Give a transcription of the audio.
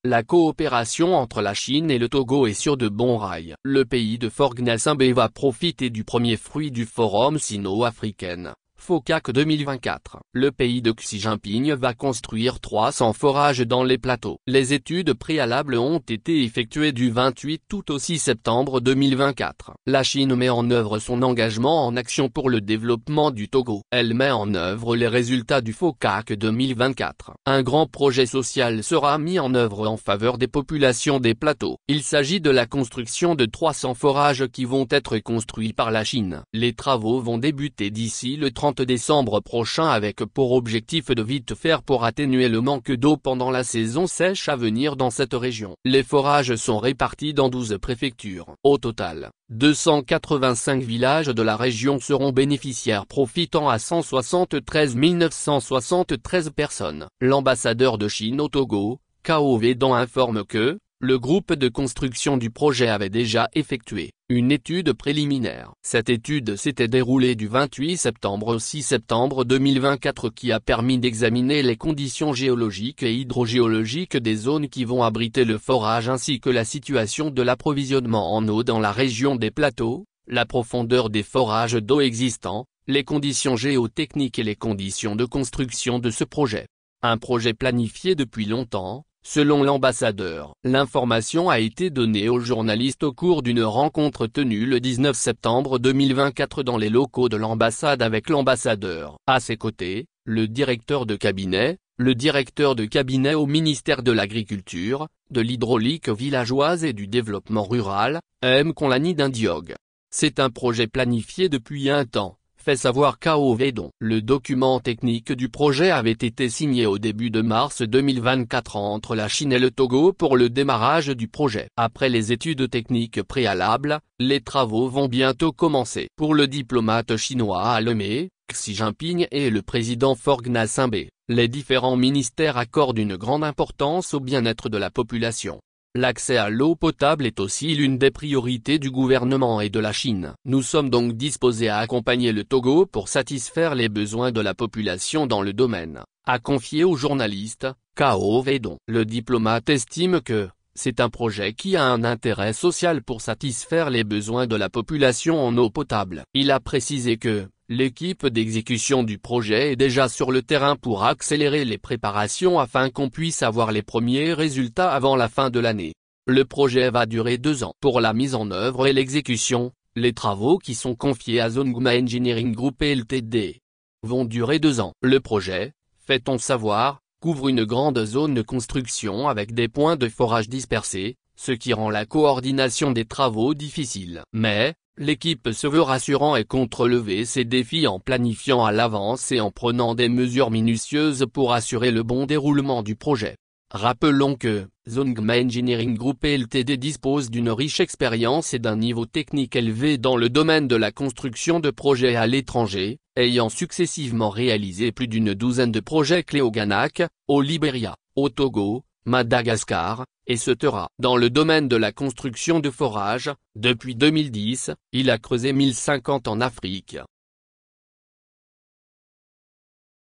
La coopération entre la Chine et le Togo est sur de bons rails. Le pays de Faure Gnassingbé va profiter du premier fruit du Forum sino-africain, FOCAC 2024. Le pays de Xi Jinping va construire 300 forages dans les plateaux. Les études préalables ont été effectuées du 28 août au 6 septembre 2024. La Chine met en œuvre son engagement en action pour le développement du Togo. Elle met en œuvre les résultats du FOCAC 2024. Un grand projet social sera mis en œuvre en faveur des populations des plateaux. Il s'agit de la construction de 300 forages qui vont être construits par la Chine. Les travaux vont débuter d'ici le 30 décembre prochain avec pour objectif de vite faire pour atténuer le manque d'eau pendant la saison sèche à venir dans cette région. Les forages sont répartis dans 12 préfectures. Au total, 285 villages de la région seront bénéficiaires profitant à 173 973 personnes. L'ambassadeur de Chine au Togo, Cao Védan informe que le groupe de construction du projet avait déjà effectué une étude préliminaire. Cette étude s'était déroulée du 28 septembre au 6 septembre 2024 qui a permis d'examiner les conditions géologiques et hydrogéologiques des zones qui vont abriter le forage ainsi que la situation de l'approvisionnement en eau dans la région des plateaux, la profondeur des forages d'eau existants, les conditions géotechniques et les conditions de construction de ce projet. Un projet planifié depuis longtemps. Selon l'ambassadeur, l'information a été donnée aux journalistes au cours d'une rencontre tenue le 19 septembre 2024 dans les locaux de l'ambassade avec l'ambassadeur. À ses côtés, le directeur de cabinet au ministère de l'Agriculture, de l'Hydraulique villageoise et du Développement rural, M. Konlani Dindiog. C'est un projet planifié depuis un temps, fait savoir Cao Védan. Le document technique du projet avait été signé au début de mars 2024 entre la Chine et le Togo pour le démarrage du projet. Après les études techniques préalables, les travaux vont bientôt commencer. Pour le diplomate chinois à Lomé, Xi Jinping et le président Faure Gnassingbé, les différents ministères accordent une grande importance au bien-être de la population. L'accès à l'eau potable est aussi l'une des priorités du gouvernement et de la Chine. Nous sommes donc disposés à accompagner le Togo pour satisfaire les besoins de la population dans le domaine, a confié au journaliste, Cao Védan. Le diplomate estime que c'est un projet qui a un intérêt social pour satisfaire les besoins de la population en eau potable. Il a précisé que l'équipe d'exécution du projet est déjà sur le terrain pour accélérer les préparations afin qu'on puisse avoir les premiers résultats avant la fin de l'année. Le projet va durer 2 ans. Pour la mise en œuvre et l'exécution, les travaux qui sont confiés à Zongma Engineering Group Ltd. vont durer 2 ans. Le projet, fait-on savoir, couvre une grande zone de construction avec des points de forage dispersés, ce qui rend la coordination des travaux difficile. Mais, l'équipe se veut rassurant et compte relever ces défis en planifiant à l'avance et en prenant des mesures minutieuses pour assurer le bon déroulement du projet. Rappelons que Zongma Engineering Group Ltd dispose d'une riche expérience et d'un niveau technique élevé dans le domaine de la construction de projets à l'étranger, ayant successivement réalisé plus d'une douzaine de projets clés au Ghana, au Libéria, au Togo, Madagascar, et Cetera. Dans le domaine de la construction de forages, depuis 2010, il a creusé 1050 en Afrique.